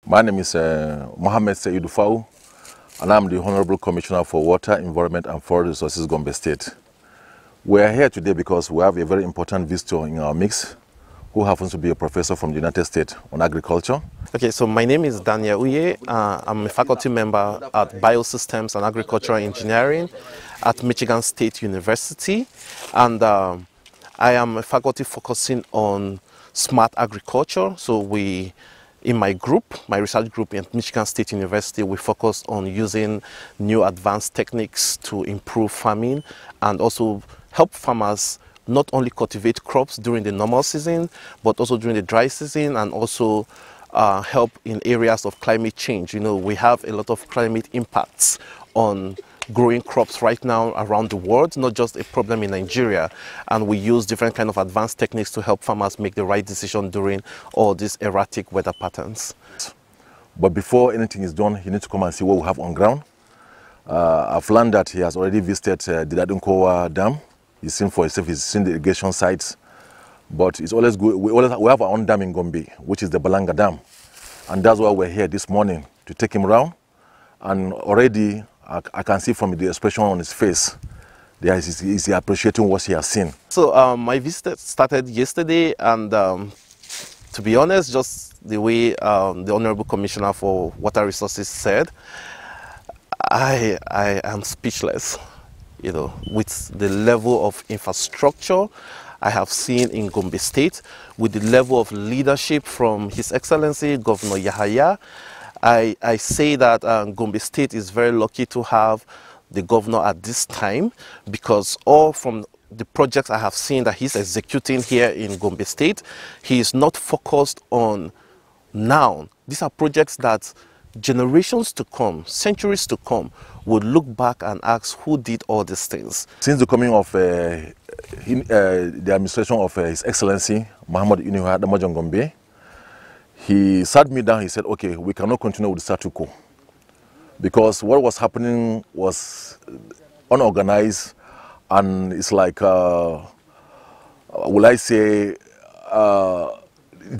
My name is Mohammed Seydou, and I'm the Honorable Commissioner for Water, Environment and Forest Resources, Gombe State. We are here today because we have a very important visitor in our mix who happens to be a professor from the United States on agriculture. Okay, so my name is Daniel Uye. I'm a faculty member at Biosystems and Agricultural Engineering at Michigan State University. And I am a faculty focusing on smart agriculture. So in my research group at Michigan State University, we focus on using new advanced techniques to improve farming and also help farmers not only cultivate crops during the normal season, but also during the dry season, and also help in areas of climate change. You know, we have a lot of climate impacts on growing crops right now around the world, not just a problem in Nigeria. And we use different kind of advanced techniques to help farmers make the right decision during all these erratic weather patterns. But before anything is done, you need to come and see what we have on ground. I've learned that he has already visited the Dadunkowa Dam. He's seen for himself, he's seen the irrigation sites. But it's always good. We have our own dam in Gombe, which is the Balanga Dam. And that's why we're here this morning, to take him around. And already, I can see from the expression on his face, he's appreciating what he has seen. So my visit started yesterday, and to be honest, just the way the Honorable Commissioner for Water Resources said, I am speechless, you know, with the level of infrastructure I have seen in Gombe State, with the level of leadership from His Excellency Governor Yahaya. I say that Gombe State is very lucky to have the governor at this time, because all from the projects I have seen that he's executing here in Gombe State, he is not focused on now. These are projects that generations to come, centuries to come, would look back and ask who did all these things. Since the coming of the administration of His Excellency Muhammad Inuha Damajon Gombe, he sat me down. He said, okay, we cannot continue with the status quo, because what was happening was unorganized, and it's like, will I say, it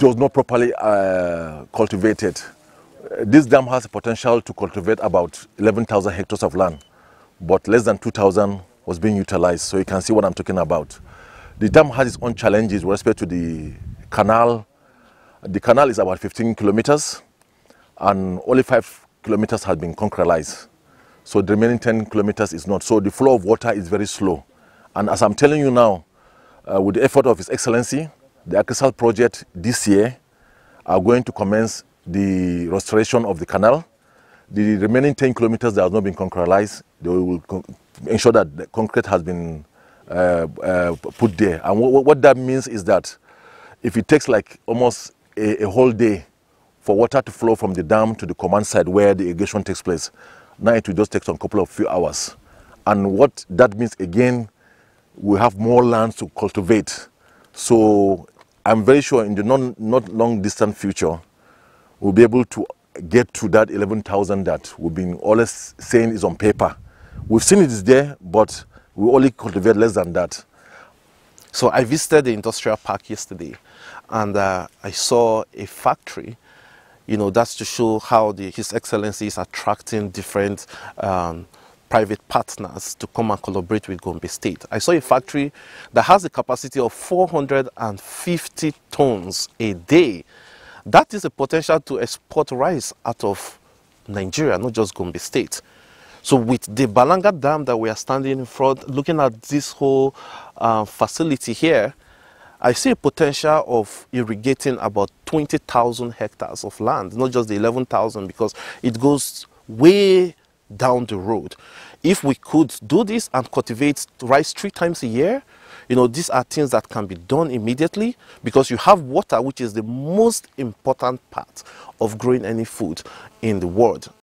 was not properly cultivated. This dam has the potential to cultivate about 11,000 hectares of land, but less than 2,000 was being utilized. So you can see what I'm talking about. The dam has its own challenges with respect to the canal. The canal is about 15 kilometers, and only 5 kilometers has been concretized. So the remaining 10 kilometers is not. So the flow of water is very slow. And as I'm telling you now, with the effort of His Excellency, the agricultural project this year are going to commence the restoration of the canal. The remaining 10 kilometers that have not been concretized, they will ensure that the concrete has been put there. And what that means is that if it takes like almost a whole day for water to flow from the dam to the command side where the irrigation takes place, now it will just take some couple of few hours. And what that means again, we have more land to cultivate. So I'm very sure in the not long distant future, we'll be able to get to that 11,000 that we've been always saying is on paper. We've seen it is there, but we only cultivate less than that. So I visited the industrial park yesterday, and I saw a factory. You know, that's to show how His Excellency is attracting different private partners to come and collaborate with Gombe State. I saw a factory that has a capacity of 450 tons a day. That is a potential to export rice out of Nigeria, not just Gombe State. So with the Balanga Dam that we are standing in front, looking at this whole facility here, I see a potential of irrigating about 20,000 hectares of land, not just the 11,000, because it goes way down the road. If we could do this and cultivate rice 3 times a year, you know, these are things that can be done immediately, because you have water, which is the most important part of growing any food in the world.